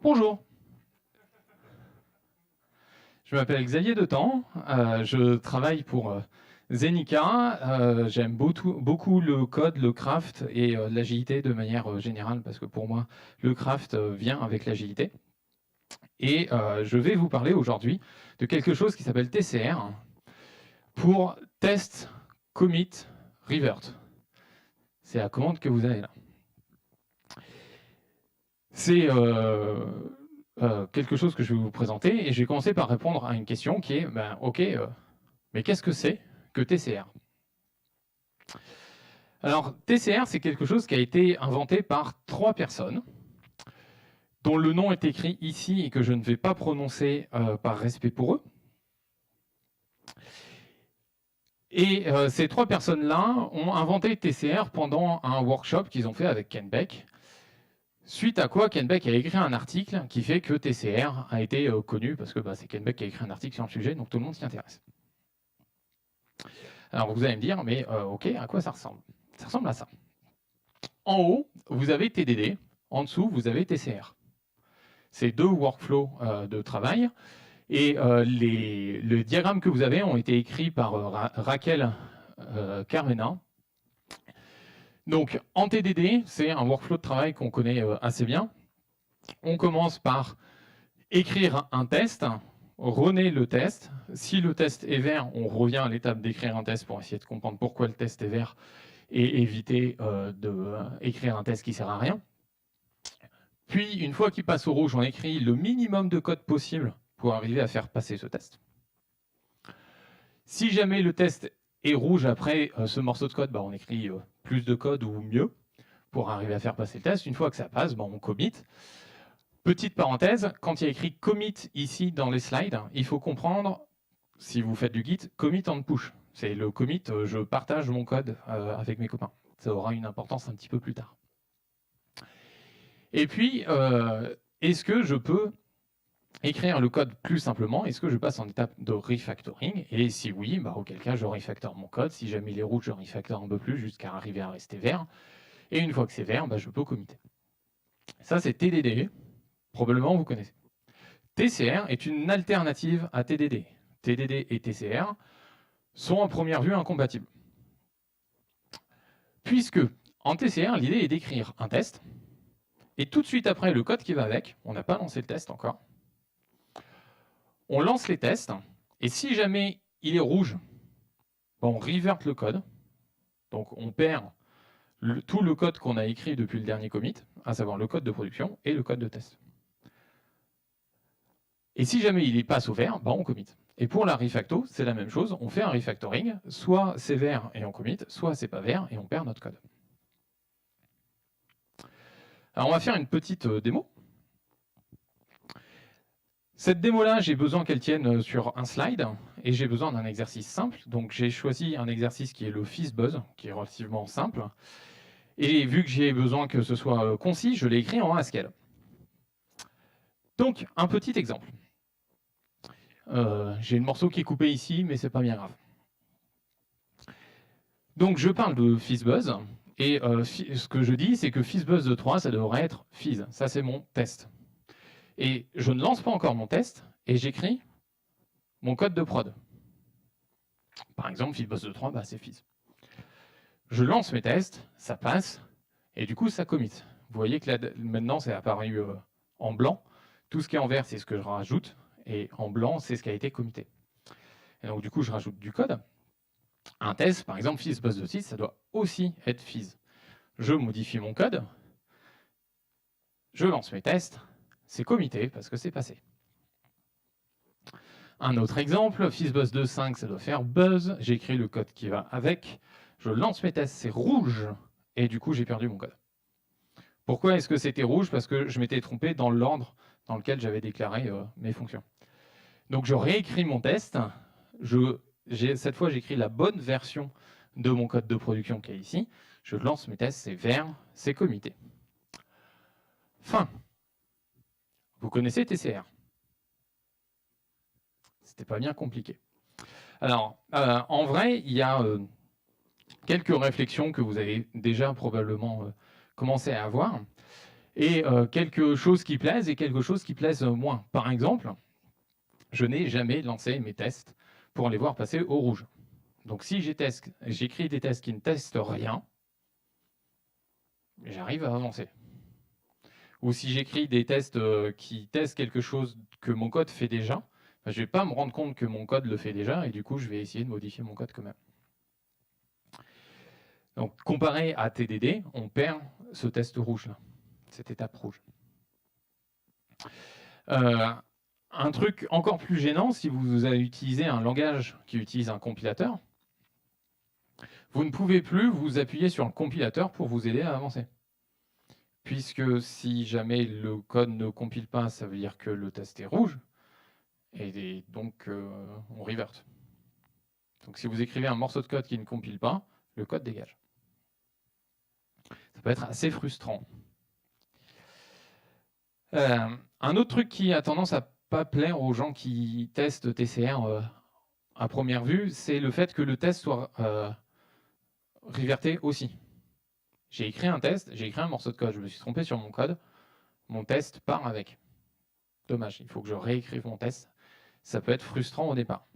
Bonjour, je m'appelle Xavier Detemps, je travaille pour Zenica. J'aime beaucoup le code, le craft et l'agilité de manière générale, parce que pour moi, le craft vient avec l'agilité. Et je vais vous parler aujourd'hui de quelque chose qui s'appelle TCR pour Test, Commit, Revert. C'est la commande que vous avez là. C'est quelque chose que je vais vous présenter et je vais commencer par répondre à une question qui est, ok, mais qu'est-ce que c'est que TCR? Alors, TCR, c'est quelque chose qui a été inventé par 3 personnes, dont le nom est écrit ici et que je ne vais pas prononcer par respect pour eux. Et ces 3 personnes-là ont inventé TCR pendant un workshop qu'ils ont fait avec Ken Beck, suite à quoi Ken Beck a écrit un article qui fait que TCR a été connu, parce que c'est Ken Beck qui a écrit un article sur le sujet, donc tout le monde s'y intéresse. Alors vous allez me dire, mais ok, à quoi ça ressemble? Ça ressemble à ça. En haut, vous avez TDD, en dessous, vous avez TCR. C'est 2 workflows de travail. Et le diagramme que vous avez ont été écrits par Raquel Carmena. Donc en TDD, c'est un workflow de travail qu'on connaît assez bien. On commence par écrire un test, runner le test. Si le test est vert, on revient à l'étape d'écrire un test pour essayer de comprendre pourquoi le test est vert et éviter d'écrire un test qui ne sert à rien. Puis, une fois qu'il passe au rouge, on écrit le minimum de code possible pour arriver à faire passer ce test. Si jamais le test est rouge après ce morceau de code, on écrit plus de code ou mieux pour arriver à faire passer le test. Une fois que ça passe, on commit. Petite parenthèse, quand il y a écrit commit ici dans les slides, il faut comprendre, si vous faites du Git, commit and push. C'est le commit, je partage mon code avec mes copains. Ça aura une importance un petit peu plus tard. Et puis, est-ce que je peux écrire le code plus simplement? Est-ce que je passe en étape de refactoring? Et si oui, auquel cas je refactor mon code. Si jamais il est rouge, je refactor un peu plus jusqu'à arriver à rester vert. Et une fois que c'est vert, je peux committer. Ça, c'est TDD. Probablement, vous connaissez. TCR est une alternative à TDD. TDD et TCR sont en première vue incompatibles. Puisque en TCR, l'idée est d'écrire un test, et tout de suite après, le code qui va avec, on n'a pas lancé le test encore, on lance les tests, et si jamais il est rouge, on revert le code, donc on perd tout le code qu'on a écrit depuis le dernier commit, à savoir le code de production et le code de test. Et si jamais il passe au vert, on commit. Et pour la refacto, c'est la même chose, on fait un refactoring, soit c'est vert et on commit, soit c'est pas vert et on perd notre code. Alors on va faire une petite démo. Cette démo-là, j'ai besoin qu'elle tienne sur un slide, et j'ai besoin d'un exercice simple. Donc j'ai choisi un exercice qui est le FizzBuzz, qui est relativement simple. Et vu que j'ai besoin que ce soit concis, je l'ai écrit en Haskell. Donc, un petit exemple. J'ai le morceau qui est coupé ici, mais c'est pas bien grave. Donc je parle de FizzBuzz, et ce que je dis, c'est que FizzBuzz de 3, ça devrait être Fizz. Ça, c'est mon test. Et je ne lance pas encore mon test, et j'écris mon code de prod. Par exemple, FizzBuzz de 3, c'est Fizz. Je lance mes tests, ça passe, et du coup, ça commit. Vous voyez que là, maintenant, c'est apparu en blanc. Tout ce qui est en vert, c'est ce que je rajoute, et en blanc, c'est ce qui a été commité. Et donc, du coup, je rajoute du code. Un test, par exemple, FizzBuzz de 6, ça doit aussi être Fizz. Je modifie mon code, je lance mes tests, c'est commité parce que c'est passé. Un autre exemple, FizzBuzz de 5, ça doit faire buzz, j'écris le code qui va avec, je lance mes tests, c'est rouge, et du coup j'ai perdu mon code. Pourquoi est-ce que c'était rouge? Parce que je m'étais trompé dans l'ordre dans lequel j'avais déclaré mes fonctions. Donc je réécris mon test, cette fois j'écris la bonne version de mon code de production qui est ici, je lance mes tests, c'est vert, c'est commité. Fin. Vous connaissez TCR? C'était pas bien compliqué. Alors, en vrai, il y a quelques réflexions que vous avez déjà probablement commencé à avoir. et quelque chose qui plaise et quelque chose qui plaise moins. Par exemple, je n'ai jamais lancé mes tests pour les voir passer au rouge. Donc si j'écris des tests qui ne testent rien, j'arrive à avancer. Ou si j'écris des tests qui testent quelque chose que mon code fait déjà, je ne vais pas me rendre compte que mon code le fait déjà, et du coup, je vais essayer de modifier mon code quand même. Donc, comparé à TDD, on perd ce test rouge-là, cette étape rouge. Un truc encore plus gênant, si vous avez utilisé un langage qui utilise un compilateur, vous ne pouvez plus vous appuyer sur le compilateur pour vous aider à avancer. Puisque si jamais le code ne compile pas, ça veut dire que le test est rouge, et donc on revert. Donc si vous écrivez un morceau de code qui ne compile pas, le code dégage. Ça peut être assez frustrant. Un autre truc qui a tendance à pas plaire aux gens qui testent TCR à première vue, c'est le fait que le test soit reverté aussi. J'ai écrit un test, j'ai écrit un morceau de code, je me suis trompé sur mon code, mon test part avec. Dommage, il faut que je réécrive mon test. Ça peut être frustrant au départ.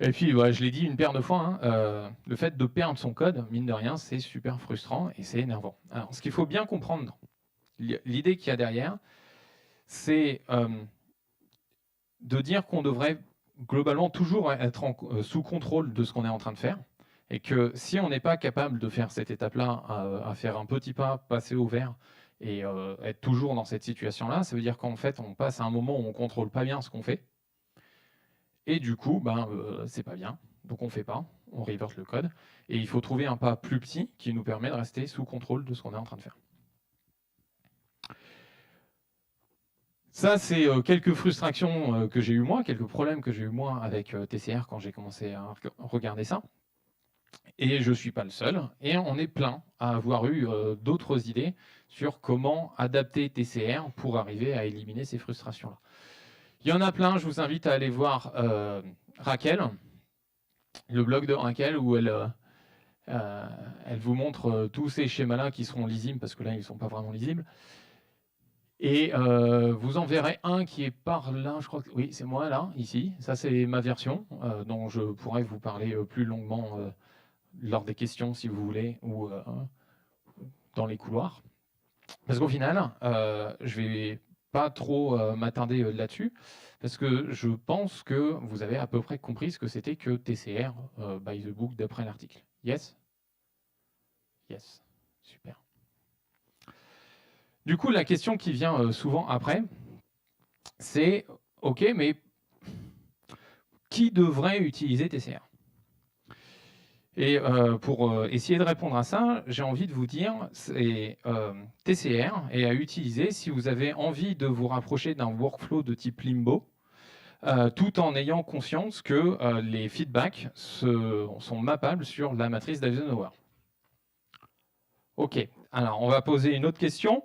Et puis, ouais, je l'ai dit une paire de fois, hein, le fait de perdre son code, mine de rien, c'est super frustrant et c'est énervant. Alors, ce qu'il faut bien comprendre, l'idée qu'il y a derrière, c'est de dire qu'on devrait globalement toujours être sous contrôle de ce qu'on est en train de faire, et que si on n'est pas capable de faire cette étape-là, à faire un petit pas, passer au vert, et être toujours dans cette situation-là, ça veut dire qu'en fait, on passe à un moment où on ne contrôle pas bien ce qu'on fait, et du coup, c'est pas bien, donc on ne fait pas, on revert le code, et il faut trouver un pas plus petit qui nous permet de rester sous contrôle de ce qu'on est en train de faire. Ça, c'est quelques frustrations que j'ai eu moi, quelques problèmes que j'ai eu moi avec TCR quand j'ai commencé à regarder ça. Et je ne suis pas le seul, et on est plein à avoir eu d'autres idées sur comment adapter TCR pour arriver à éliminer ces frustrations-là. Il y en a plein, je vous invite à aller voir Raquel, le blog de Raquel, où elle vous montre tous ces schémas-là qui seront lisibles, parce que là, ils ne sont pas vraiment lisibles. Et vous en verrez un qui est par là, je crois que oui, c'est moi là, ici. Ça, c'est ma version, dont je pourrais vous parler plus longuement lors des questions, si vous voulez, ou dans les couloirs. Parce qu'au final, je ne vais pas trop m'attarder là-dessus, parce que je pense que vous avez à peu près compris ce que c'était que TCR by the book d'après l'article. Yes? Yes. Super. Du coup, la question qui vient souvent après, c'est « Ok, mais qui devrait utiliser TCR ?» Et pour essayer de répondre à ça, j'ai envie de vous dire, c'est TCR est à utiliser si vous avez envie de vous rapprocher d'un workflow de type Limbo, tout en ayant conscience que les feedbacks sont mappables sur la matrice d'Eisenhower. Ok, alors on va poser une autre question.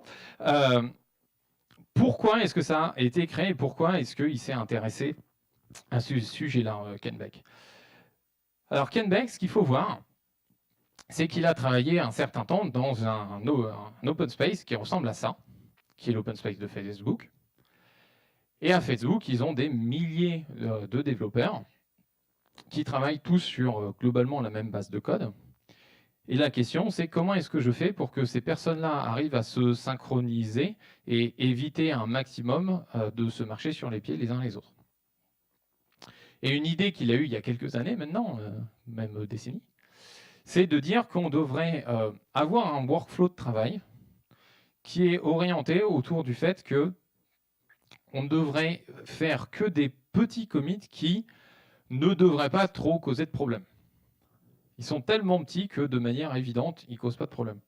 Pourquoi est-ce que ça a été créé et pourquoi est-ce qu'il s'est intéressé à ce sujet-là, Ken Beck? Alors Ken Beck, ce qu'il faut voir, c'est qu'il a travaillé un certain temps dans un open space qui ressemble à ça, qui est l'open space de Facebook. Et à Facebook, ils ont des milliers de développeurs qui travaillent tous sur globalement la même base de code. Et la question, c'est comment est-ce que je fais pour que ces personnes-là arrivent à se synchroniser et éviter un maximum de se marcher sur les pieds les uns les autres. Et une idée qu'il a eue il y a quelques années maintenant, même décennies, c'est de dire qu'on devrait avoir un workflow de travail qui est orienté autour du fait que on ne devrait faire que des petits commits qui ne devraient pas trop causer de problème. Ils sont tellement petits que de manière évidente, ils ne causent pas de problème.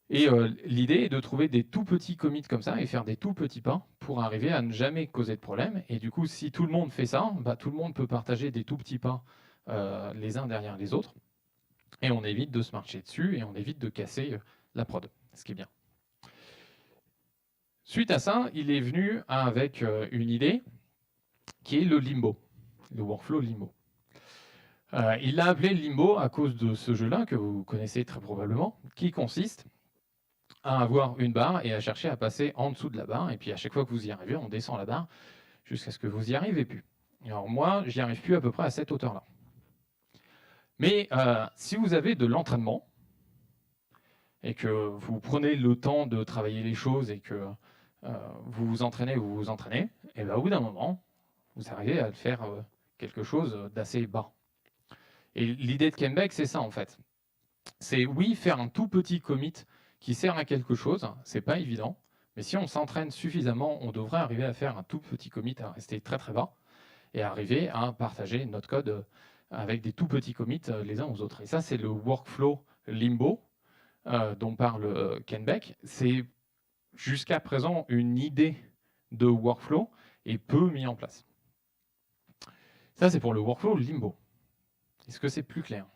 Et l'idée est de trouver des tout petits commits comme ça et faire des tout petits pas pour arriver à ne jamais causer de problème. Et du coup, si tout le monde fait ça, tout le monde peut partager des tout petits pas les uns derrière les autres. Et on évite de se marcher dessus et on évite de casser la prod, ce qui est bien. Suite à ça, il est venu avec une idée qui est le limbo, le workflow limbo. Il l'a appelé Limbo à cause de ce jeu-là, que vous connaissez très probablement, qui consiste à avoir une barre et à chercher à passer en dessous de la barre. Et puis à chaque fois que vous y arrivez, on descend la barre jusqu'à ce que vous y arrivez plus. Alors moi, j'y arrive plus à peu près à cette hauteur-là. Mais si vous avez de l'entraînement et que vous prenez le temps de travailler les choses et que vous vous entraînez, et bien au bout d'un moment, vous arrivez à le faire quelque chose d'assez bas. Et l'idée de Kenbeck, c'est ça en fait. C'est oui, faire un tout petit commit qui sert à quelque chose, c'est pas évident, mais si on s'entraîne suffisamment, on devrait arriver à faire un tout petit commit à rester très très bas et arriver à partager notre code avec des tout petits commits les uns aux autres. Et ça, c'est le workflow Limbo dont parle Kenbeck. C'est jusqu'à présent une idée de workflow et peu mis en place. Ça, c'est pour le workflow Limbo. Est-ce que c'est plus clair?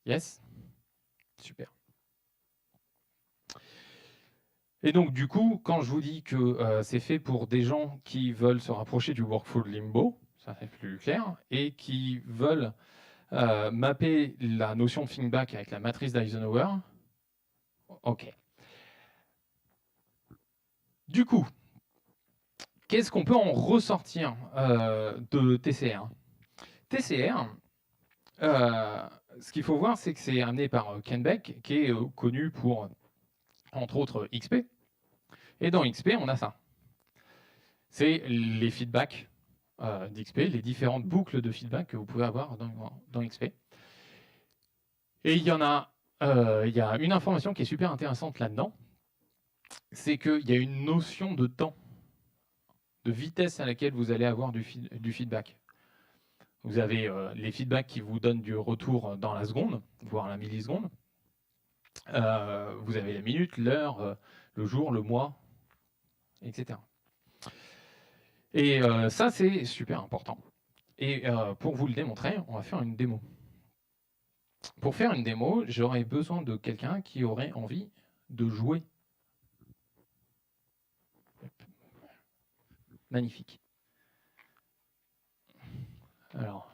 Yes? Super. Et donc, du coup, quand je vous dis que c'est fait pour des gens qui veulent se rapprocher du workflow de Limbo, ça c'est plus clair, et qui veulent mapper la notion de feedback avec la matrice d'Eisenhower, ok. Du coup, qu'est-ce qu'on peut en ressortir de TCR? TCR, ce qu'il faut voir, c'est que c'est amené par Kenbeck, qui est connu pour, entre autres, XP. Et dans XP, on a ça. C'est les feedbacks d'XP, les différentes boucles de feedback que vous pouvez avoir dans XP. Et il y a une information qui est super intéressante là-dedans, c'est qu'il y a une notion de temps, de vitesse à laquelle vous allez avoir du feedback. Vous avez les feedbacks qui vous donnent du retour dans la seconde, voire la milliseconde. Vous avez la minute, l'heure, le jour, le mois, etc. Et ça, c'est super important. Et pour vous le démontrer, on va faire une démo. Pour faire une démo, j'aurais besoin de quelqu'un qui aurait envie de jouer. Magnifique. Alors,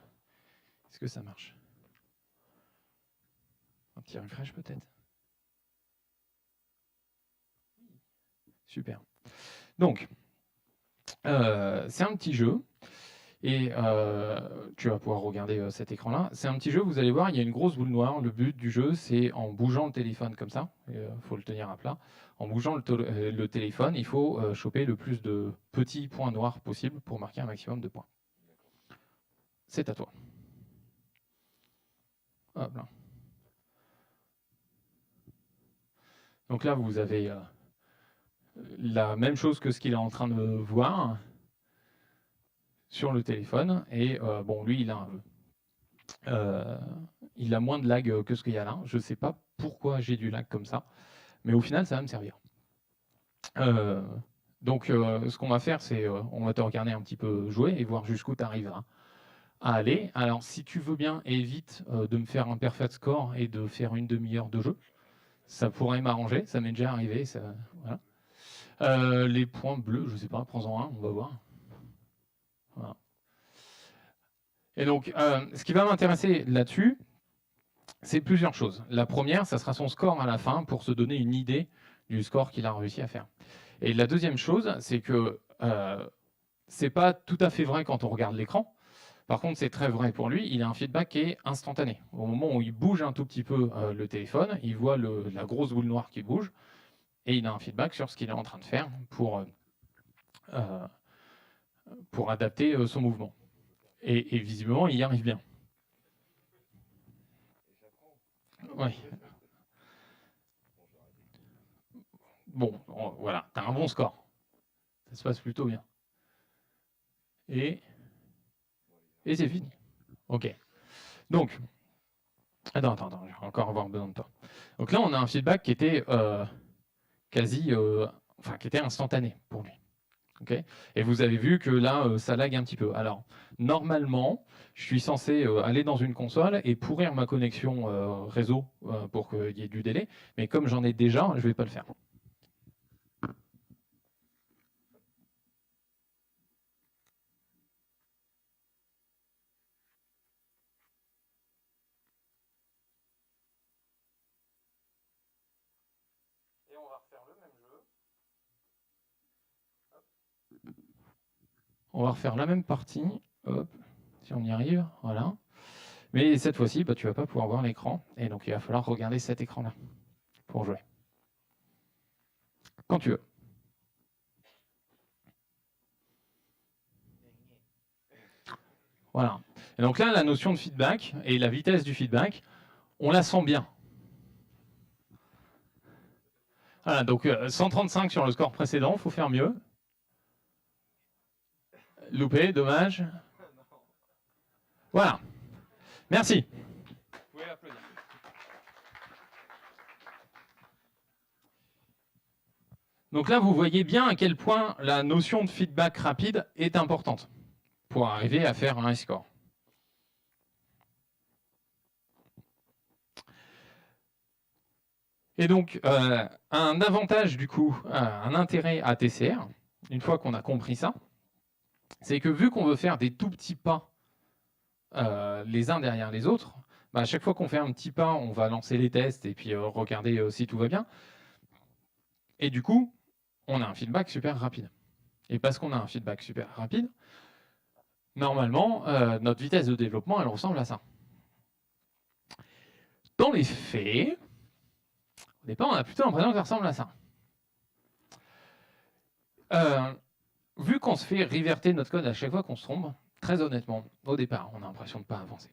est-ce que ça marche? Un petit refresh peut-être? Super. Donc, c'est un petit jeu. Et tu vas pouvoir regarder cet écran-là. C'est un petit jeu, vous allez voir, il y a une grosse boule noire. Le but du jeu, c'est en bougeant le téléphone comme ça, il faut le tenir à plat, en bougeant le téléphone, il faut choper le plus de petits points noirs possible pour marquer un maximum de points. C'est à toi. Hop là. Donc là, vous avez la même chose que ce qu'il est en train de voir sur le téléphone. Et bon, lui, il a moins de lag que ce qu'il y a là. Je ne sais pas pourquoi j'ai du lag comme ça, mais au final, ça va me servir. Donc, ce qu'on va faire, c'est on va te regarder un petit peu jouer et voir jusqu'où tu arrives à aller. Alors, si tu veux bien, évite de me faire un perfect score et de faire une demi-heure de jeu. Ça pourrait m'arranger, ça m'est déjà arrivé. Ça, voilà. Les points bleus, je ne sais pas, prends-en un, on va voir. Voilà. Et donc, ce qui va m'intéresser là-dessus, c'est plusieurs choses. La première, ça sera son score à la fin pour se donner une idée du score qu'il a réussi à faire. Et la deuxième chose, c'est que c'est pas tout à fait vrai quand on regarde l'écran. Par contre, c'est très vrai pour lui. Il a un feedback qui est instantané. Au moment où il bouge un tout petit peu le téléphone, il voit la grosse boule noire qui bouge et il a un feedback sur ce qu'il est en train de faire pour adapter son mouvement. Et visiblement, il y arrive bien. Oui. Bon, voilà, tu as un bon score. Ça se passe plutôt bien. Et c'est fini. Ok. Donc, attends, je vais encore avoir besoin de toi. Donc là, on a un feedback qui était qui était instantané pour lui. Okay, et vous avez vu que là, ça lag un petit peu. Alors, normalement, je suis censé aller dans une console et pourrir ma connexion réseau pour qu'il y ait du délai. Mais comme j'en ai déjà, je ne vais pas le faire. refaire le même jeu. On va refaire la même partie. Hop, si on y arrive, voilà. Mais cette fois-ci, tu ne vas pas pouvoir voir l'écran. Et donc, il va falloir regarder cet écran-là pour jouer. Quand tu veux. Voilà. Et donc là, la notion de feedback et la vitesse du feedback, on la sent bien. Voilà, donc 135 sur le score précédent, il faut faire mieux. Loupé, dommage. Voilà. Merci. Vous pouvez applaudir. Donc là, vous voyez bien à quel point la notion de feedback rapide est importante pour arriver à faire un high score. Et donc, un avantage, du coup, un intérêt à TCR, une fois qu'on a compris ça, c'est que vu qu'on veut faire des tout petits pas les uns derrière les autres, à chaque fois qu'on fait un petit pas, on va lancer les tests et puis regarder si tout va bien. Et du coup, on a un feedback super rapide. Et parce qu'on a un feedback super rapide, normalement, notre vitesse de développement, elle ressemble à ça. Dans les faits, au départ, on a plutôt l'impression que ça ressemble à ça. Vu qu'on se fait reverter notre code à chaque fois qu'on se trompe, très honnêtement, au départ, on a l'impression de ne pas avancer.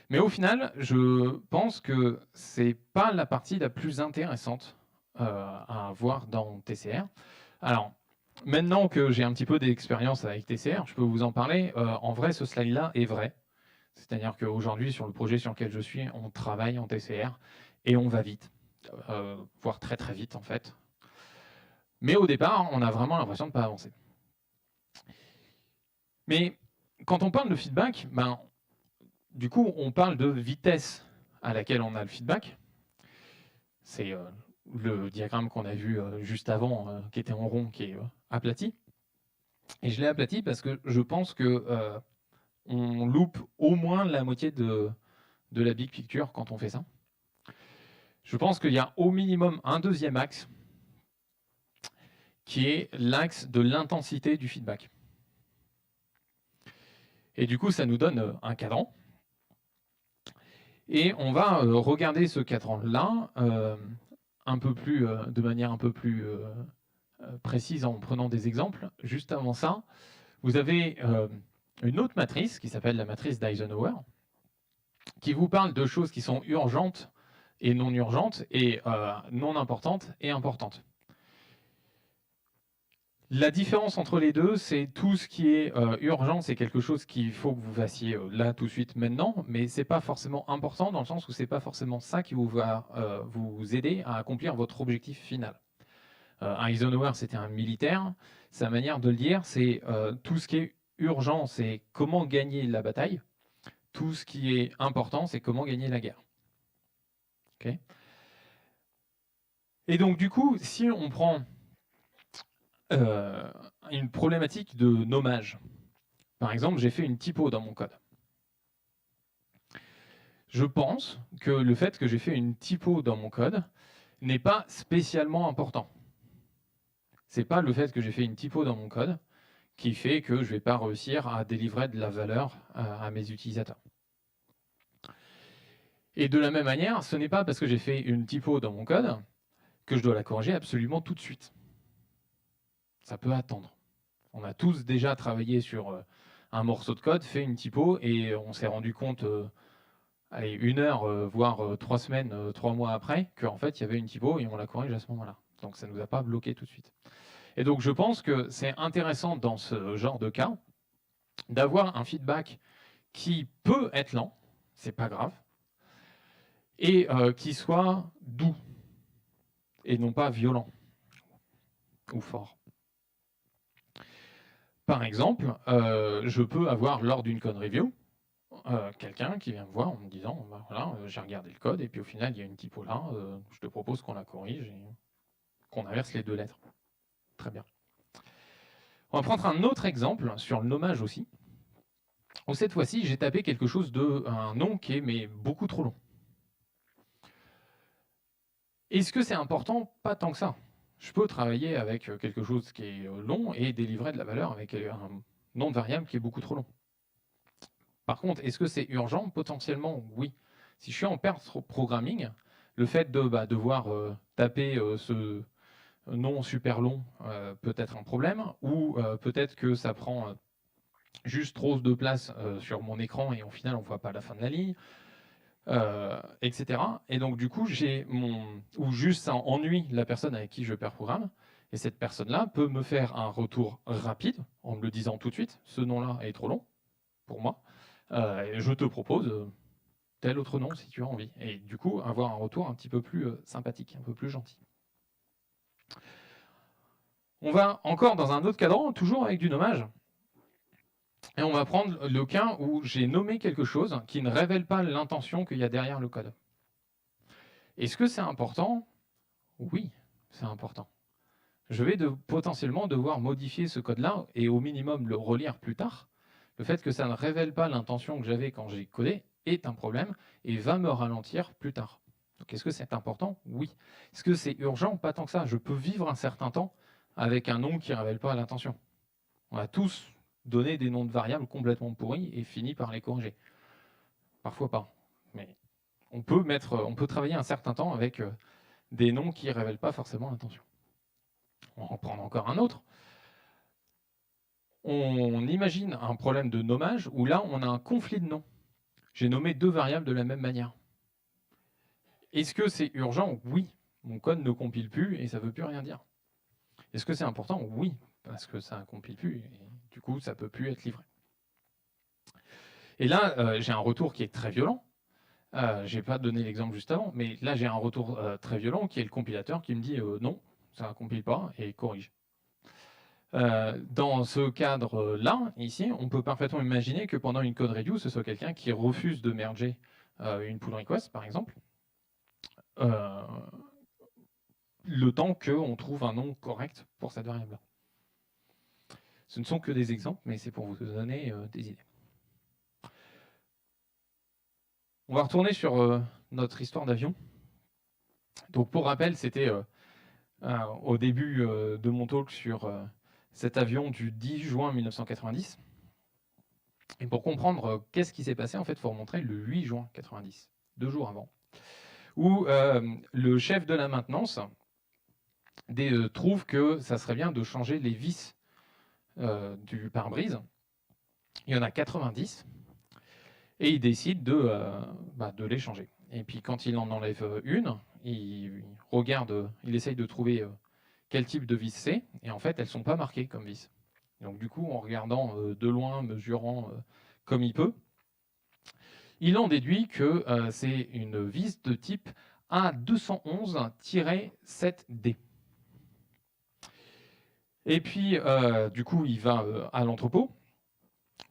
Mais au final, je pense que c'est pas la partie la plus intéressante à voir dans TCR. Alors, maintenant que j'ai un petit peu d'expérience avec TCR, je peux vous en parler. En vrai, ce slide-là est vrai. C'est-à-dire qu'aujourd'hui, sur le projet sur lequel je suis, on travaille en TCR et on va vite, voire très très vite en fait. Mais au départ, on a vraiment l'impression de ne pas avancer. Mais quand on parle de feedback, du coup, on parle de vitesse à laquelle on a le feedback. C'est le diagramme qu'on a vu juste avant, qui était en rond, qui est aplati. Et je l'ai aplati parce que je pense que on loupe au moins la moitié de la big picture quand on fait ça. Je pense qu'il y a au minimum un deuxième axe qui est l'axe de l'intensité du feedback. Et du coup, ça nous donne un cadran. Et on va regarder ce cadran-là de manière un peu plus précise en prenant des exemples. Juste avant ça, vous avez une autre matrice qui s'appelle la matrice d'Eisenhower, qui vous parle de choses qui sont urgentes et non urgentes, et non importantes et importantes. La différence entre les deux, c'est tout ce qui est urgent, c'est quelque chose qu'il faut que vous fassiez là, tout de suite, maintenant, mais ce n'est pas forcément important dans le sens où ce n'est pas forcément ça qui va vous aider à accomplir votre objectif final. Eisenhower, c'était un militaire. Sa manière de le dire, c'est tout ce qui est urgent, c'est comment gagner la bataille. Tout ce qui est important, c'est comment gagner la guerre. Okay. Et donc, du coup, si on prend une problématique de nommage. Par exemple, j'ai fait une typo dans mon code. Je pense que le fait que j'ai fait une typo dans mon code n'est pas spécialement important. C'est pas le fait que j'ai fait une typo dans mon code qui fait que je ne vais pas réussir à délivrer de la valeur à mes utilisateurs. Et de la même manière, ce n'est pas parce que j'ai fait une typo dans mon code que je dois la corriger absolument tout de suite. Ça peut attendre. On a tous déjà travaillé sur un morceau de code, fait une typo, et on s'est rendu compte, allez, 1 heure, voire 3 semaines, 3 mois après, qu'en fait, il y avait une typo et on la corrige à ce moment-là. Donc ça ne nous a pas bloqué tout de suite. Et donc je pense que c'est intéressant dans ce genre de cas d'avoir un feedback qui peut être lent, c'est pas grave, et qui soit doux, et non pas violent ou fort. Par exemple, je peux avoir lors d'une code review quelqu'un qui vient me voir en me disant voilà, j'ai regardé le code et puis au final il y a une typo là, je te propose qu'on la corrige et qu'on inverse les 2 lettres. Très bien. On va prendre un autre exemple sur le nommage aussi, où cette fois-ci j'ai tapé quelque chose un nom qui est mais beaucoup trop long. Est-ce que c'est important? Pas tant que ça. Je peux travailler avec quelque chose qui est long et délivrer de la valeur avec un nombre de variables qui est beaucoup trop long. Par contre, est-ce que c'est urgent? Potentiellement, oui. Si je suis en pair programming, le fait de devoir taper ce nom super long peut être un problème, ou peut-être que ça prend juste trop de place sur mon écran et au final on ne voit pas la fin de la ligne, etc. Et donc du coup, ou juste ça ennuie la personne avec qui je pair programme, et cette personne-là peut me faire un retour rapide en me le disant tout de suite, ce nom-là est trop long pour moi, et je te propose tel autre nom si tu as envie. Et du coup, avoir un retour un petit peu plus sympathique, un peu plus gentil. On va encore dans un autre cadran, toujours avec du nommage. Et on va prendre le cas où j'ai nommé quelque chose qui ne révèle pas l'intention qu'il y a derrière le code. Est-ce que c'est important? Oui, c'est important. Je vais potentiellement devoir modifier ce code-là et au minimum le relire plus tard. Le fait que ça ne révèle pas l'intention que j'avais quand j'ai codé est un problème et va me ralentir plus tard. Donc est-ce que c'est important? Oui. Est-ce que c'est urgent? Pas tant que ça. Je peux vivre un certain temps avec un nom qui ne révèle pas l'intention. On a tous donné des noms de variables complètement pourris et fini par les corriger. Parfois pas. Mais on peut travailler un certain temps avec des noms qui ne révèlent pas forcément l'intention. On va en prendre encore un autre. On imagine un problème de nommage où là, on a un conflit de noms. J'ai nommé deux variables de la même manière. Est-ce que c'est urgent? Oui. Mon code ne compile plus et ça ne veut plus rien dire. Est-ce que c'est important? Oui, parce que ça ne compile plus et du coup, ça ne peut plus être livré. Et là, j'ai un retour qui est très violent. Je n'ai pas donné l'exemple juste avant, mais là, j'ai un retour très violent qui est le compilateur qui me dit non, ça ne compile pas et corrige. Dans ce cadre-là, ici, on peut parfaitement imaginer que pendant une code review, ce soit quelqu'un qui refuse de merger une pull request, par exemple, le temps qu'on trouve un nom correct pour cette variable-là. Ce ne sont que des exemples, mais c'est pour vous donner des idées. On va retourner sur notre histoire d'avion. Donc pour rappel, c'était au début de mon talk sur cet avion du 10 juin 1990. Et pour comprendre qu'est-ce qui s'est passé, en fait, il faut remontrer le 8 juin 90, 2 jours avant, où le chef de la maintenance trouve que ça serait bien de changer les vis du pare-brise. Il y en a 90, et il décide de les changer. Et puis quand il en enlève une, il essaye de trouver quel type de vis c'est, et en fait, elles ne sont pas marquées comme vis. Donc du coup, en regardant de loin, mesurant comme il peut, il en déduit que c'est une vis de type A211-7D. Et puis, du coup, il va à l'entrepôt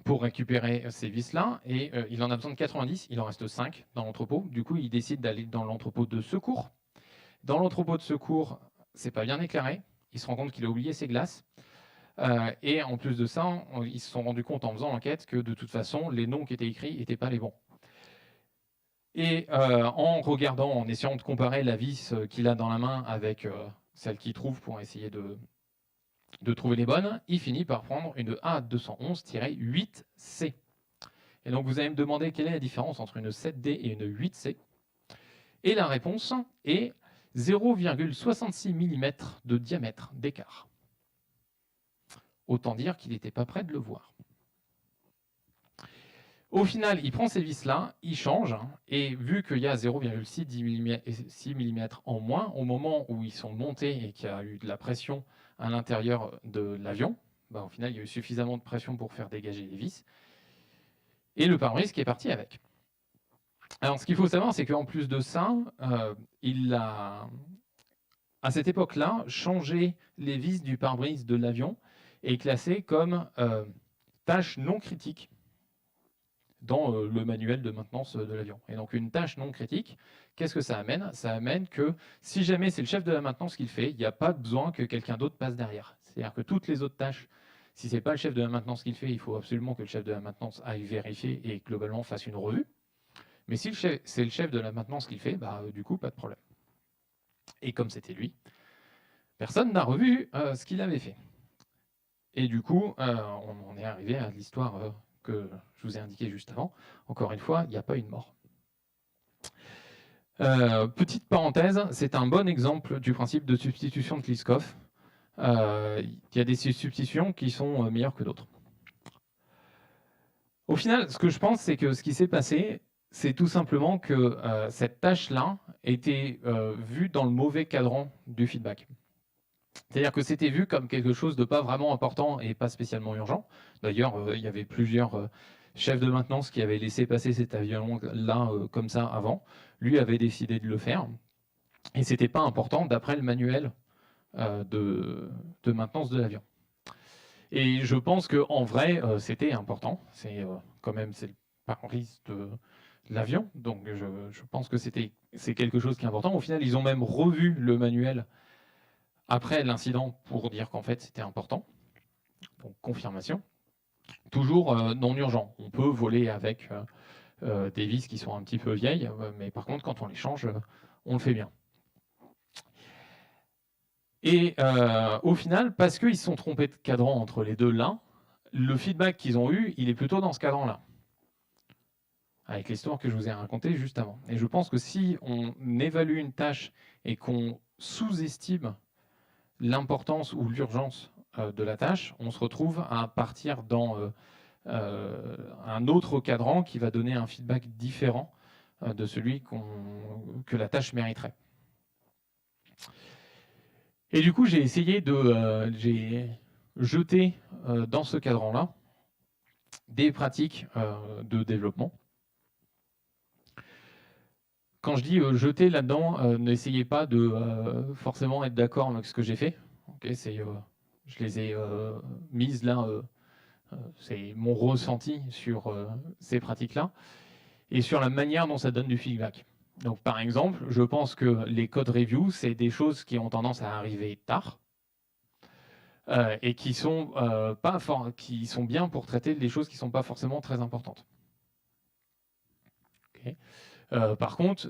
pour récupérer ces vis-là, et il en a besoin de 90, il en reste 5 dans l'entrepôt. Du coup, il décide d'aller dans l'entrepôt de secours. Dans l'entrepôt de secours, c'est pas bien éclairé. Il se rend compte qu'il a oublié ses glaces. Et en plus de ça, ils se sont rendus compte en faisant l'enquête que de toute façon, les noms qui étaient écrits n'étaient pas les bons. Et en regardant, en essayant de comparer la vis qu'il a dans la main avec celle qu'il trouve pour essayer de trouver les bonnes, il finit par prendre une A211-8C. Et donc vous allez me demander quelle est la différence entre une 7D et une 8C. Et la réponse est 0,66 mm de diamètre d'écart. Autant dire qu'il n'était pas prêt de le voir. Au final, il prend ces vis-là, il change, et vu qu'il y a 0,6 mm en moins, au moment où ils sont montés et qu'il y a eu de la pression à l'intérieur de l'avion, au final, il y a eu suffisamment de pression pour faire dégager les vis, et le pare-brise qui est parti avec. Alors, ce qu'il faut savoir, c'est qu'en plus de ça, il a, à cette époque-là, changé les vis du pare-brise de l'avion et classé comme tâche non critique dans le manuel de maintenance de l'avion. Et donc une tâche non critique, qu'est-ce que ça amène? Ça amène que si jamais c'est le chef de la maintenance qui le fait, il n'y a pas besoin que quelqu'un d'autre passe derrière. C'est-à-dire que toutes les autres tâches, si ce n'est pas le chef de la maintenance qui le fait, il faut absolument que le chef de la maintenance aille vérifier et globalement fasse une revue. Mais si c'est le chef de la maintenance qui le fait, du coup, pas de problème. Et comme c'était lui, personne n'a revu ce qu'il avait fait. Et du coup, on en est arrivé à l'histoire que je vous ai indiquée juste avant. Encore une fois, il n'y a pas eu de mort. Petite parenthèse, c'est un bon exemple du principe de substitution de Kliskov. Il y a des substitutions qui sont meilleures que d'autres. Au final, ce que je pense, c'est que ce qui s'est passé, c'est tout simplement que cette tâche-là était vue dans le mauvais cadran du feedback. C'est-à-dire que c'était vu comme quelque chose de pas vraiment important et pas spécialement urgent. D'ailleurs, il y avait plusieurs chefs de maintenance qui avaient laissé passer cet avion-là comme ça avant. Lui avait décidé de le faire. Et c'était pas important d'après le manuel de maintenance de l'avion. Et je pense qu'en vrai, c'était important. C'est quand même le pare-brise de l'avion. Donc je pense que c'est quelque chose qui est important. Au final, ils ont même revu le manuel après l'incident pour dire qu'en fait c'était important. Donc confirmation. Toujours non urgent. On peut voler avec des vis qui sont un petit peu vieilles, mais par contre quand on les change, on le fait bien. Et au final, parce qu'ils se sont trompés de cadran entre les deux là, le feedback qu'ils ont eu, il est plutôt dans ce cadran-là, avec l'histoire que je vous ai racontée juste avant. Et je pense que si on évalue une tâche et qu'on sous-estime l'importance ou l'urgence de la tâche, on se retrouve à partir dans un autre cadran qui va donner un feedback différent de celui que la tâche mériterait. Et du coup, j'ai essayé j'ai jeté dans ce cadran-là des pratiques de développement. Quand je dis jeter là-dedans, n'essayez pas de forcément être d'accord avec ce que j'ai fait. Okay, je les ai mises là, c'est mon ressenti sur ces pratiques-là et sur la manière dont ça donne du feedback. Donc, par exemple, je pense que les code reviews, c'est des choses qui ont tendance à arriver tard et qui sont bien pour traiter des choses qui ne sont pas forcément très importantes. Okay. Par contre,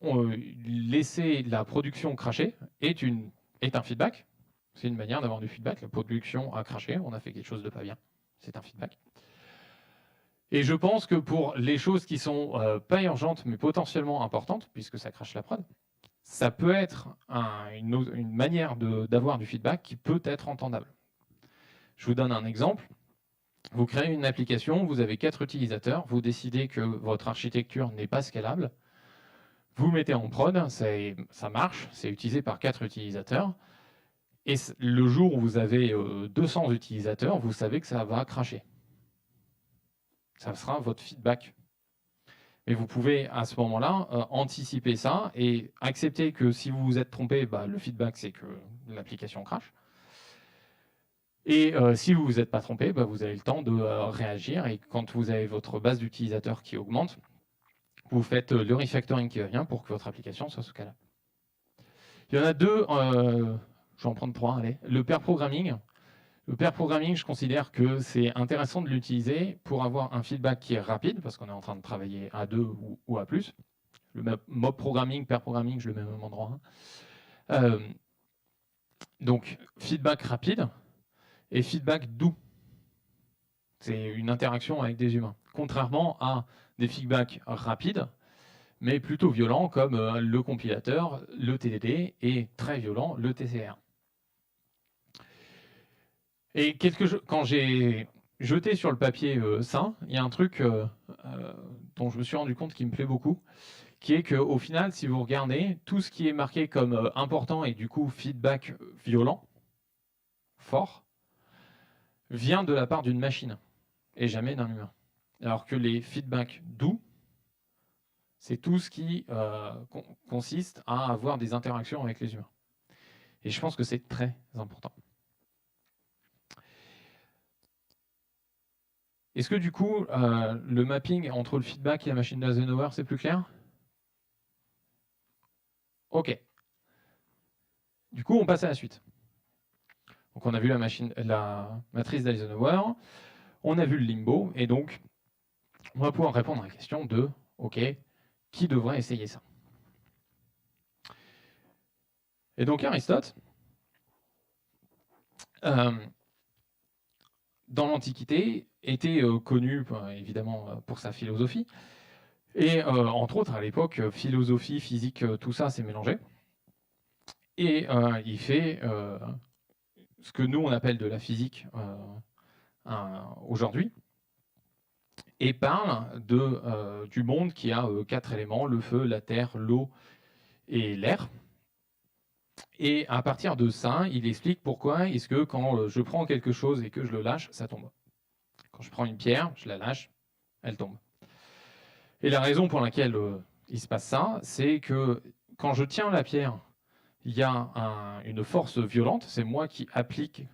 laisser la production cracher est un feedback. C'est une manière d'avoir du feedback. La production a craché, on a fait quelque chose de pas bien. C'est un feedback. Et je pense que pour les choses qui sont pas urgentes, mais potentiellement importantes, puisque ça crache la prod, ça peut être une manière d'avoir du feedback qui peut être entendable. Je vous donne un exemple. Vous créez une application, vous avez 4 utilisateurs, vous décidez que votre architecture n'est pas scalable, vous mettez en prod, ça marche, c'est utilisé par 4 utilisateurs, et le jour où vous avez 200 utilisateurs, vous savez que ça va cracher. Ça sera votre feedback. Mais vous pouvez à ce moment-là anticiper ça et accepter que si vous vous êtes trompé, le feedback c'est que l'application crache. Et si vous ne vous êtes pas trompé, vous avez le temps de réagir. Et quand vous avez votre base d'utilisateurs qui augmente, vous faites le refactoring qui va bien pour que votre application soit ce cas-là. Il y en a deux, je vais en prendre 3, allez. Le pair programming. Le pair programming, je considère que c'est intéressant de l'utiliser pour avoir un feedback qui est rapide, parce qu'on est en train de travailler à 2 ou à plus. Le mob programming, pair programming, je le mets au même endroit. Donc, feedback rapide et feedback doux. C'est une interaction avec des humains. Contrairement à des feedbacks rapides, mais plutôt violents, comme le compilateur, le TDD, et très violent, le TCR. Et quand j'ai jeté sur le papier ça, il y a un truc dont je me suis rendu compte qui me plaît beaucoup, qui est qu'au final, si vous regardez, tout ce qui est marqué comme important et du coup feedback violent, fort, vient de la part d'une machine et jamais d'un humain. Alors que les feedbacks doux, c'est tout ce qui consiste à avoir des interactions avec les humains. Et je pense que c'est très important. Est-ce que du coup, le mapping entre le feedback et la machine d'Eisenhower, c'est plus clair? OK. Du coup, on passe à la suite. Donc on a vu la matrice d'Eisenhower, on a vu le limbo, et donc on va pouvoir répondre à la question de, OK, qui devrait essayer ça? Et donc Aristote, dans l'Antiquité, était connu évidemment pour sa philosophie. Et entre autres, à l'époque, philosophie, physique, tout ça s'est mélangé. Et il fait ce que nous, on appelle de la physique aujourd'hui, et parle du monde qui a 4 éléments, le feu, la terre, l'eau et l'air. Et à partir de ça, il explique pourquoi est-ce que quand je prends quelque chose et que je le lâche, ça tombe. Quand je prends une pierre, je la lâche, elle tombe. Et la raison pour laquelle il se passe ça, c'est que quand je tiens la pierre, il y a une force violente, c'est moi qui applique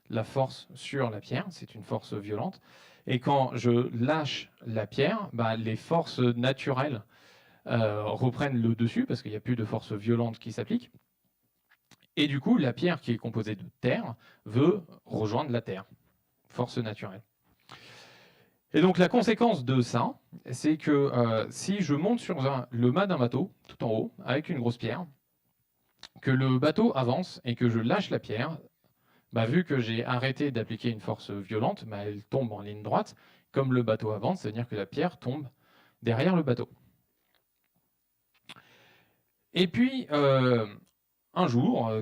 la force sur la pierre, c'est une force violente. Et quand je lâche la pierre, les forces naturelles reprennent le dessus parce qu'il n'y a plus de force violente qui s'applique. Et du coup, la pierre qui est composée de terre veut rejoindre la terre, force naturelle. Et donc la conséquence de ça, c'est que si je monte sur le mât d'un bateau, tout en haut, avec une grosse pierre, que le bateau avance et que je lâche la pierre, vu que j'ai arrêté d'appliquer une force violente, elle tombe en ligne droite. Comme le bateau avance, c'est-à-dire que la pierre tombe derrière le bateau. Et puis, un jour,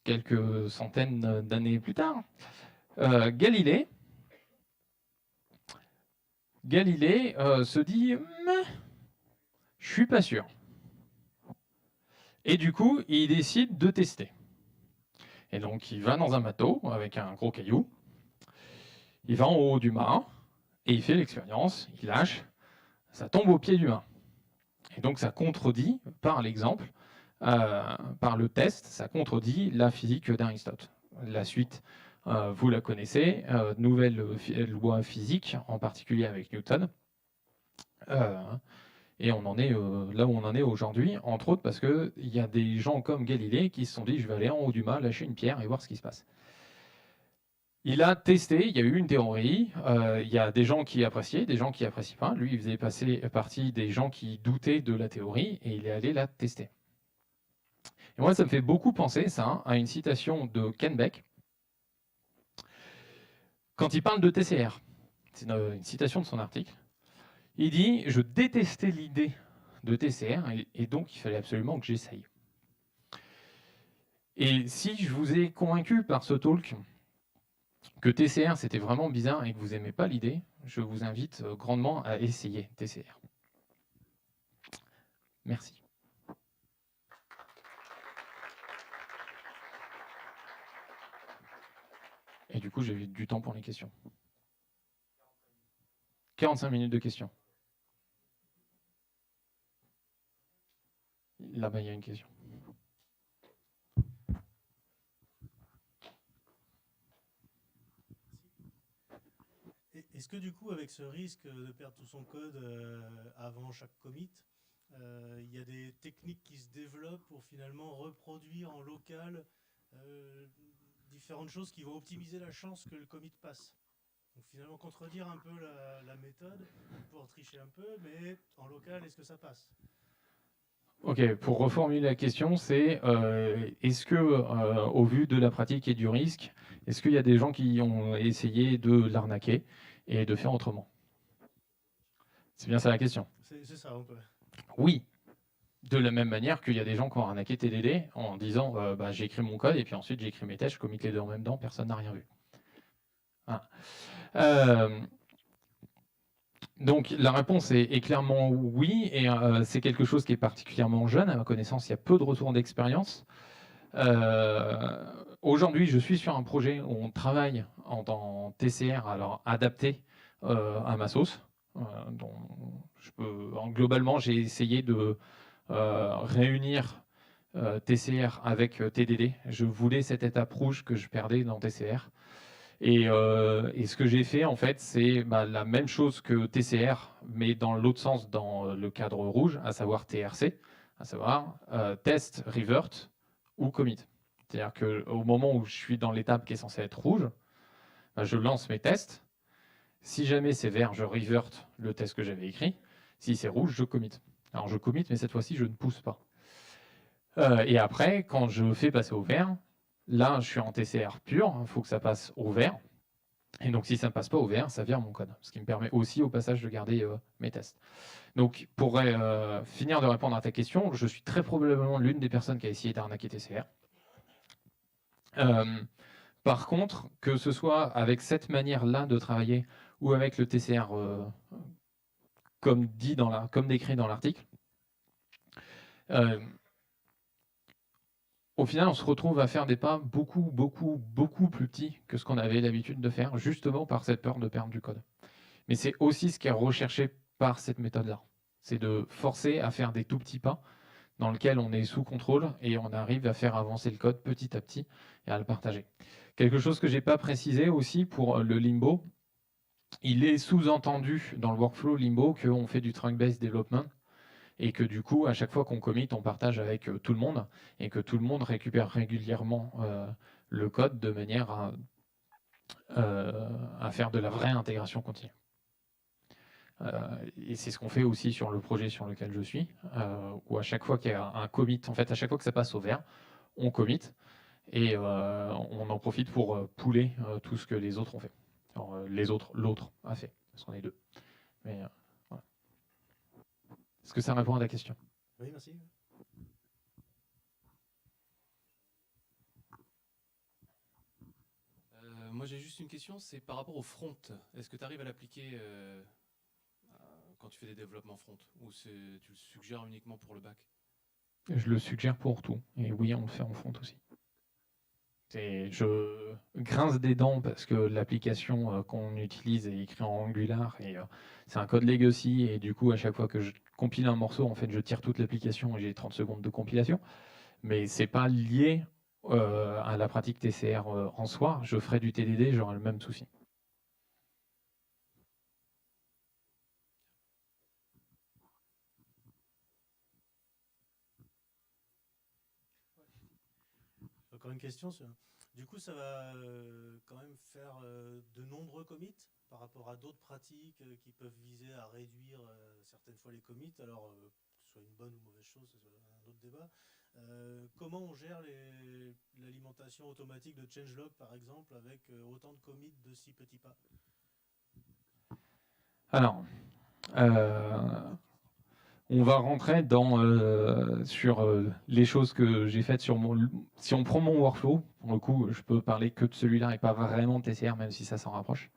quelques centaines d'années plus tard, Galilée se dit « je suis pas sûr ». Et du coup, il décide de tester. Et donc, il va dans un bateau avec un gros caillou, il va en haut du mât, et il fait l'expérience, il lâche, ça tombe au pied du mât. Et donc, ça contredit, par l'exemple, par le test, ça contredit la physique d'Aristote. La suite, vous la connaissez, nouvelle loi physique, en particulier avec Newton. Et on en est là où on en est aujourd'hui, entre autres parce qu'il y a des gens comme Galilée qui se sont dit « je vais aller en haut du mât, lâcher une pierre et voir ce qui se passe ». Il a testé, il y a eu une théorie, il y a des gens qui appréciaient, des gens qui n'apprécient pas. Lui, il faisait partie des gens qui doutaient de la théorie et il est allé la tester. Et moi, ça me fait beaucoup penser, ça, à une citation de Ken Beck, quand il parle de TCR. C'est une citation de son article. Il dit « Je détestais l'idée de TCR et donc il fallait absolument que j'essaye ». Et si je vous ai convaincu par ce talk que TCR c'était vraiment bizarre et que vous n'aimez pas l'idée, je vous invite grandement à essayer TCR. Merci. Et du coup, j'ai du temps pour les questions. 45 minutes de questions. Là-bas, il y a une question. Est-ce que du coup, avec ce risque de perdre tout son code avant chaque commit, il y a des techniques qui se développent pour finalement reproduire en local différentes choses qui vont optimiser la chance que le commit passe? Donc finalement contredire un peu la méthode, pouvoir tricher un peu, mais en local, est-ce que ça passe? Ok, pour reformuler la question, c'est est-ce que, au vu de la pratique et du risque, est-ce qu'il y a des gens qui ont essayé de l'arnaquer et de faire autrement? C'est bien ça la question. C'est ça, on peut. Oui, de la même manière qu'il y a des gens qui ont arnaqué TDD en disant j'ai écrit mon code et puis ensuite j'ai écrit mes tests, je commit les deux en même temps, personne n'a rien vu. Donc la réponse est clairement oui, et c'est quelque chose qui est particulièrement jeune. À ma connaissance, il y a peu de retours d'expérience. Aujourd'hui, je suis sur un projet où on travaille en TCR, alors adapté à ma sauce. Globalement, j'ai essayé de réunir TCR avec TDD. Je voulais cette étape rouge que je perdais dans TCR. Et ce que j'ai fait, en fait, c'est la même chose que TCR, mais dans l'autre sens, dans le cadre rouge, à savoir TRC, à savoir test, revert ou commit. C'est-à-dire qu'au moment où je suis dans l'étape qui est censée être rouge, je lance mes tests. Si jamais c'est vert, je revert le test que j'avais écrit. Si c'est rouge, je commit. Alors je commit, mais cette fois-ci, je ne pousse pas. Et après, quand je fais passer au vert, là, je suis en TCR pur, il faut que ça passe au vert. Et donc, si ça ne passe pas au vert, ça vire mon code. Ce qui me permet aussi, au passage, de garder mes tests. Donc, pour finir de répondre à ta question, je suis très probablement l'une des personnes qui a essayé d'arnaquer TCR. Par contre, que ce soit avec cette manière-là de travailler ou avec le TCR comme décrit dans l'article, au final, on se retrouve à faire des pas beaucoup, beaucoup, beaucoup plus petits que ce qu'on avait l'habitude de faire, justement par cette peur de perdre du code. Mais c'est aussi ce qui est recherché par cette méthode-là. C'est de forcer à faire des tout petits pas dans lesquels on est sous contrôle et on arrive à faire avancer le code petit à petit et à le partager. Quelque chose que je n'ai pas précisé aussi pour le Limbo, il est sous-entendu dans le workflow Limbo qu'on fait du trunk-based development et que du coup, à chaque fois qu'on commit, on partage avec tout le monde et que tout le monde récupère régulièrement le code de manière à faire de la vraie intégration continue. Et c'est ce qu'on fait aussi sur le projet sur lequel je suis, où à chaque fois qu'il y a un commit, en fait, à chaque fois que ça passe au vert, on commit et on en profite pour pooler tout ce que les autres ont fait. Alors, l'autre a fait, parce qu'on est deux. Mais voilà. Est-ce que ça répond à ta question? Oui, merci. Moi j'ai juste une question, c'est par rapport au front. Est-ce que tu arrives à l'appliquer quand tu fais des développements front ou tu le suggères uniquement pour le back? Je le suggère pour tout. Et oui, on le fait en front aussi. Je grince des dents parce que l'application qu'on utilise est écrite en Angular et c'est un code legacy et du coup à chaque fois que je compile un morceau, en fait je tire toute l'application et j'ai 30 secondes de compilation. Mais c'est pas lié à la pratique TCR en soi. Je ferai du TDD, j'aurai le même souci. Encore une question. Du coup, ça va quand même faire de nombreux commits par rapport à d'autres pratiques qui peuvent viser à réduire certaines fois les commits. Alors, que ce soit une bonne ou mauvaise chose, c'est un autre débat. Comment on gère l'alimentation automatique de changelog, par exemple, avec autant de commits de si petits pas? Alors, on va rentrer sur les choses que j'ai faites sur mon... Si on prend mon workflow, pour le coup, je peux parler que de celui-là et pas vraiment de TCR, même si ça s'en rapproche.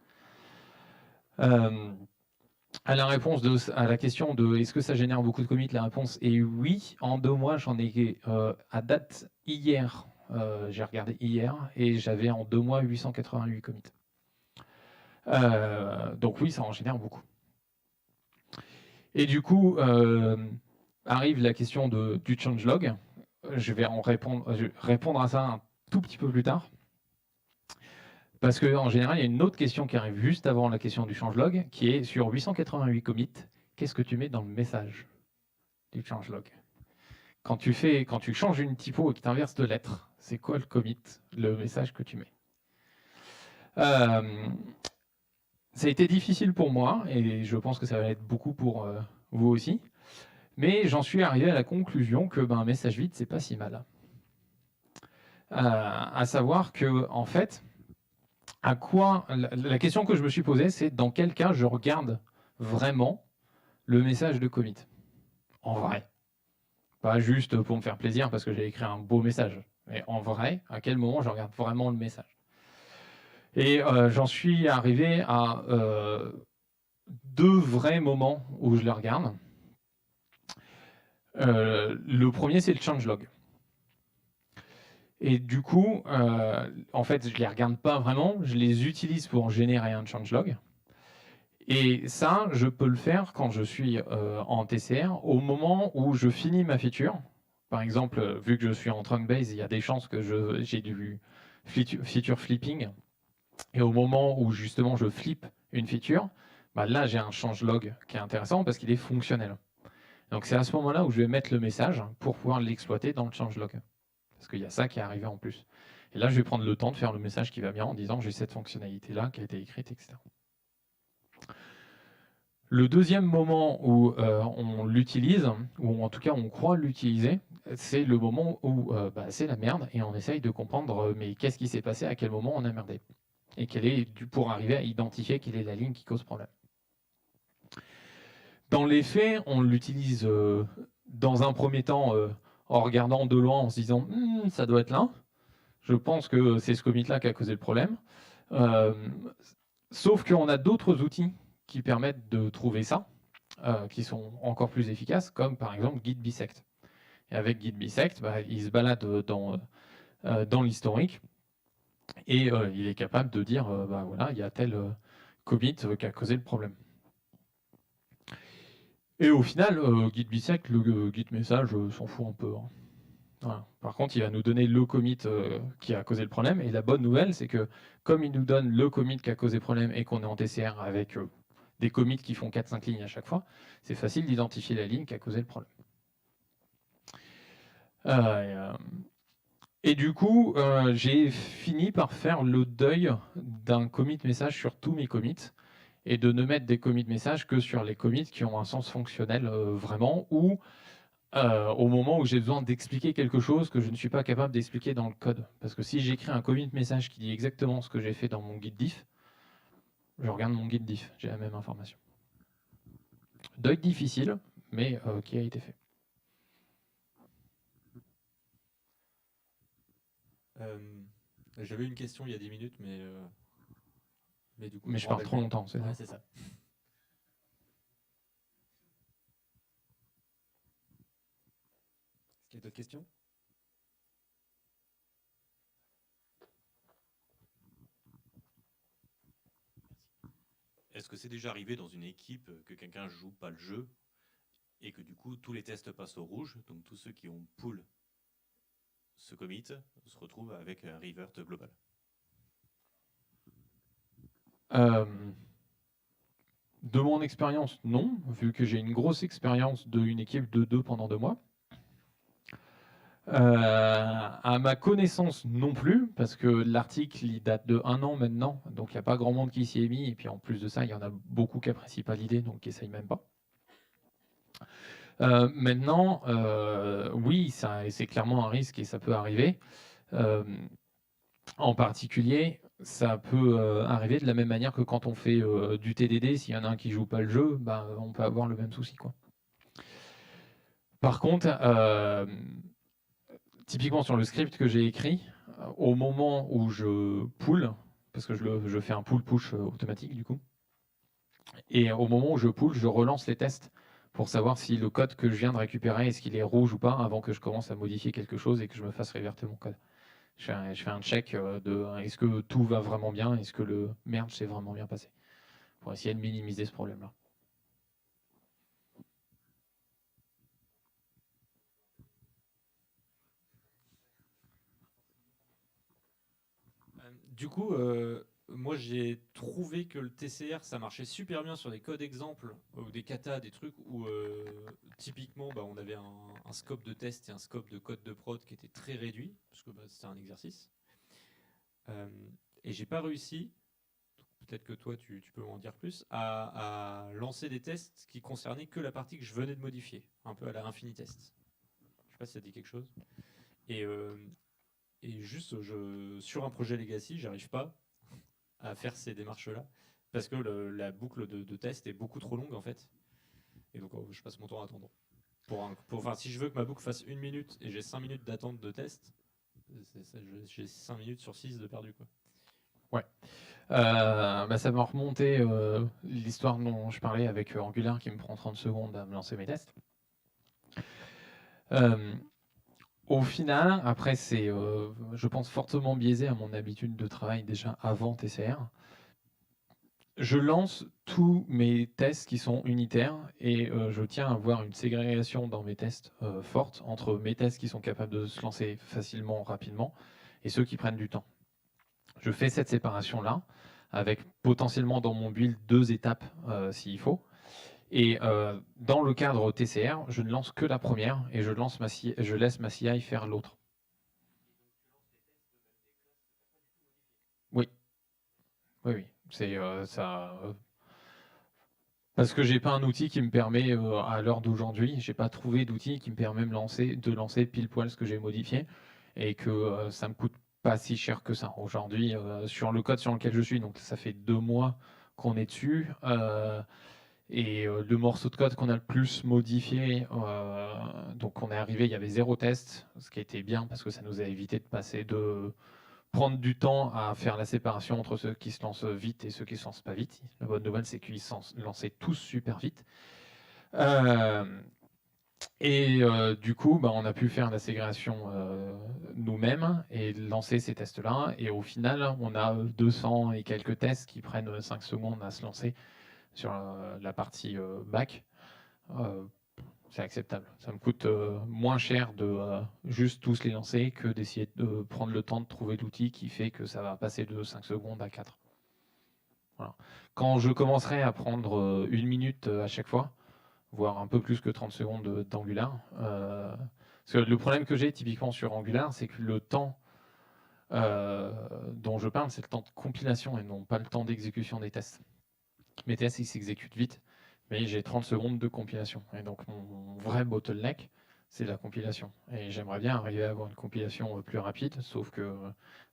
À la réponse à la question de est-ce que ça génère beaucoup de commits, la réponse est oui. En 2 mois, j'en ai à date hier, j'ai regardé hier, et j'avais en 2 mois 888 commits. Donc oui, ça en génère beaucoup. Et du coup, arrive la question du changelog. Je vais répondre à ça un tout petit peu plus tard. Parce qu'en général, il y a une autre question qui arrive juste avant la question du changelog, qui est sur 888 commits, qu'est-ce que tu mets dans le message du changelog? Quand tu changes une typo et que tu inverses de lettres, c'est quoi le commit, le message que tu mets? Ça a été difficile pour moi, et je pense que ça va être beaucoup pour vous aussi. Mais j'en suis arrivé à la conclusion que un message vide, c'est pas si mal. À savoir que, en fait, la question que je me suis posée, c'est dans quel cas je regarde vraiment le message de commit. En vrai. Pas juste pour me faire plaisir parce que j'ai écrit un beau message. Mais en vrai, à quel moment je regarde vraiment le message. Et j'en suis arrivé à 2 vrais moments où je le regarde. Le premier, c'est le changelog. Et du coup, en fait, je ne les regarde pas vraiment, je les utilise pour générer un changelog. Et ça, je peux le faire quand je suis en TCR, au moment où je finis ma feature. Par exemple, vu que je suis en trunk base, il y a des chances que j'ai du feature flipping. Et au moment où justement je flippe une feature, là j'ai un changelog qui est intéressant parce qu'il est fonctionnel. Donc c'est à ce moment-là où je vais mettre le message pour pouvoir l'exploiter dans le changelog. Parce qu'il y a ça qui est arrivé en plus. Et là, je vais prendre le temps de faire le message qui va bien en disant j'ai cette fonctionnalité-là qui a été écrite, etc. Le deuxième moment où on l'utilise, ou en tout cas on croit l'utiliser, c'est le moment où c'est la merde et on essaye de comprendre mais qu'est-ce qui s'est passé, à quel moment on a merdé. Et pour arriver à identifier quelle est la ligne qui cause problème. Dans les faits, on l'utilise dans un premier temps en regardant de loin, en se disant ça doit être là. Je pense que c'est ce commit-là qui a causé le problème. Sauf qu'on a d'autres outils qui permettent de trouver ça, qui sont encore plus efficaces, comme par exemple Git Bisect. Et avec Git Bisect, il se balade dans l'historique et il est capable de dire voilà, il y a tel commit qui a causé le problème. Et au final, Git Bisect, le Git message s'en fout un peu. Hein. Voilà. Par contre, il va nous donner le commit qui a causé le problème. Et la bonne nouvelle, c'est que comme il nous donne le commit qui a causé le problème et qu'on est en TCR avec des commits qui font 4-5 lignes à chaque fois, c'est facile d'identifier la ligne qui a causé le problème. Et du coup, j'ai fini par faire le deuil d'un commit message sur tous mes commits et de ne mettre des commits messages que sur les commits qui ont un sens fonctionnel vraiment, ou au moment où j'ai besoin d'expliquer quelque chose que je ne suis pas capable d'expliquer dans le code. Parce que si j'écris un commit message qui dit exactement ce que j'ai fait dans mon guide diff, je regarde mon guide diff, j'ai la même information. Deuil difficile, mais qui a été fait. J'avais une question il y a 10 minutes, mais du coup, Mais je parle trop longtemps, c'est ouais, ça. c'est ça. Est-ce qu'il y a d'autres questions? Est-ce que c'est déjà arrivé dans une équipe que quelqu'un joue pas le jeu et que du coup tous les tests passent au rouge, donc tous ceux qui ont pull ce commit se retrouvent avec un revert global? De mon expérience, non, vu que j'ai une grosse expérience d'une équipe de 2 pendant 2 mois. À ma connaissance non plus, parce que l'article il date de 1 an maintenant, donc il n'y a pas grand monde qui s'y est mis, et puis en plus de ça, il y en a beaucoup qui apprécient pas l'idée, donc qui n'essayent même pas. Maintenant, oui, c'est clairement un risque et ça peut arriver. En particulier, ça peut arriver de la même manière que quand on fait du TDD, s'il y en a un qui joue pas le jeu, on peut avoir le même souci, quoi. Par contre, typiquement sur le script que j'ai écrit, au moment où je pull, parce que je fais un pull-push automatique du coup, et au moment où je pull, je relance les tests pour savoir si le code que je viens de récupérer, est-ce qu'il est rouge ou pas, avant que je commence à modifier quelque chose et que je me fasse reverter mon code. Je fais un check de est-ce que tout va vraiment bien, est-ce que le merge s'est vraiment bien passé, pour essayer de minimiser ce problème-là. Du coup, moi j'ai trouvé que le TCR ça marchait super bien sur des codes exemples ou des katas, des trucs où typiquement on avait un scope de test et un scope de code de prod qui était très réduit, parce que c'était un exercice. Et j'ai pas réussi, peut-être que toi tu peux m'en dire plus, à lancer des tests qui concernaient que la partie que je venais de modifier, un peu à la Infinitest. Je sais pas si ça dit quelque chose. Et juste, sur un projet Legacy, j'arrive pas à faire ces démarches-là parce que la boucle de test est beaucoup trop longue en fait. Et donc, je passe mon temps à attendre. Enfin, si je veux que ma boucle fasse 1 minute et j'ai 5 minutes d'attente de test, j'ai 5 minutes sur 6 de perdu, quoi. Ouais. Ça m'a remonté l'histoire dont je parlais avec Angular qui me prend 30 secondes à me lancer mes tests. Au final, après, c'est, je pense, fortement biaisé à mon habitude de travail déjà avant TCR. Je lance tous mes tests qui sont unitaires et je tiens à avoir une ségrégation dans mes tests forte entre mes tests qui sont capables de se lancer facilement, rapidement, et ceux qui prennent du temps. Je fais cette séparation-là, avec potentiellement dans mon build 2 étapes s'il faut. Et dans le cadre TCR, je ne lance que la première et je laisse ma CI faire l'autre. Oui, oui, oui. C'est ça. Parce que j'ai pas un outil qui me permet, à l'heure d'aujourd'hui, j'ai pas trouvé d'outil qui me permet de lancer pile poil ce que j'ai modifié et que ça me coûte pas si cher que ça. Aujourd'hui, sur le code sur lequel je suis, donc ça fait 2 mois qu'on est dessus, et le morceau de code qu'on a le plus modifié, donc on est arrivé, il y avait 0 test, ce qui était bien parce que ça nous a évité de prendre du temps à faire la séparation entre ceux qui se lancent vite et ceux qui se lancent pas vite. La bonne nouvelle, c'est qu'ils se lançaient tous super vite. Du coup, bah, on a pu faire la ségrégation nous-mêmes et lancer ces tests-là. Et au final, on a 200 et quelques tests qui prennent 5 secondes à se lancer sur la partie back. C'est acceptable. Ça me coûte moins cher de juste tous les lancer que d'essayer de prendre le temps de trouver l'outil qui fait que ça va passer de 5 secondes à 4. Voilà. Quand je commencerai à prendre 1 minute à chaque fois, voire un peu plus que 30 secondes d'Angular, parce que le problème que j'ai typiquement sur Angular, c'est que le temps dont je parle, c'est le temps de compilation et non pas le temps d'exécution des tests. Mes tests, ils s'exécutent vite, mais j'ai 30 secondes de compilation. Et donc, mon vrai bottleneck, c'est la compilation. Et j'aimerais bien arriver à avoir une compilation plus rapide, sauf que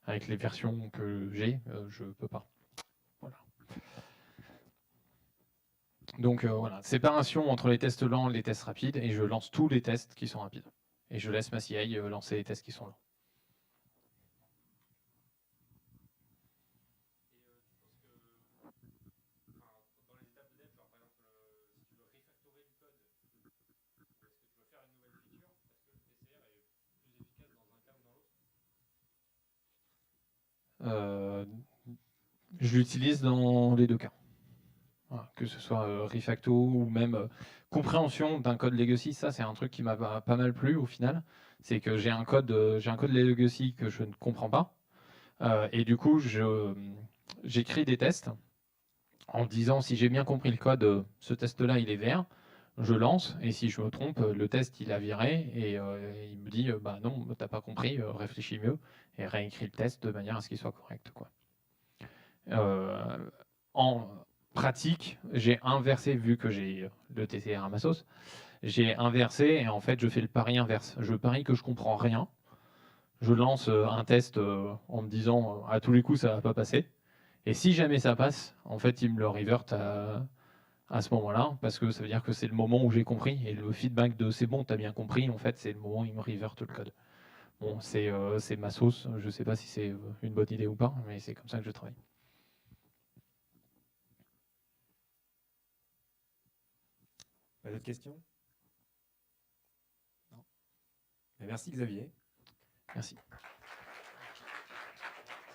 avec les versions que j'ai, je peux pas. Voilà. Donc voilà, séparation entre les tests lents et les tests rapides, et je lance tous les tests qui sont rapides. Et je laisse ma CI lancer les tests qui sont lents. Je l'utilise dans les deux cas. Voilà, que ce soit refacto ou même compréhension d'un code legacy, ça c'est un truc qui m'a pas mal plu au final. C'est que j'ai un code legacy que je ne comprends pas. Et du coup, j'écris des tests en disant si j'ai bien compris le code, ce test-là il est vert, je lance, et si je me trompe, le test il a viré, et il me dit bah non, t'as pas compris, réfléchis mieux, et réécris le test de manière à ce qu'il soit correct, quoi. En pratique, j'ai inversé, vu que j'ai le TCR à ma sauce, j'ai inversé, et en fait je fais le pari inverse. Je parie que je comprends rien, je lance un test en me disant à tous les coups ça va pas passer, et si jamais ça passe, en fait il me le revert à ce moment-là, parce que ça veut dire que c'est le moment où j'ai compris, et le feedback de c'est bon, t'as bien compris, en fait c'est le moment où il me reverte le code. Bon, c'est ma sauce, je sais pas si c'est une bonne idée ou pas, mais c'est comme ça que je travaille. Pas d'autres questions? Non. Merci Xavier. Merci.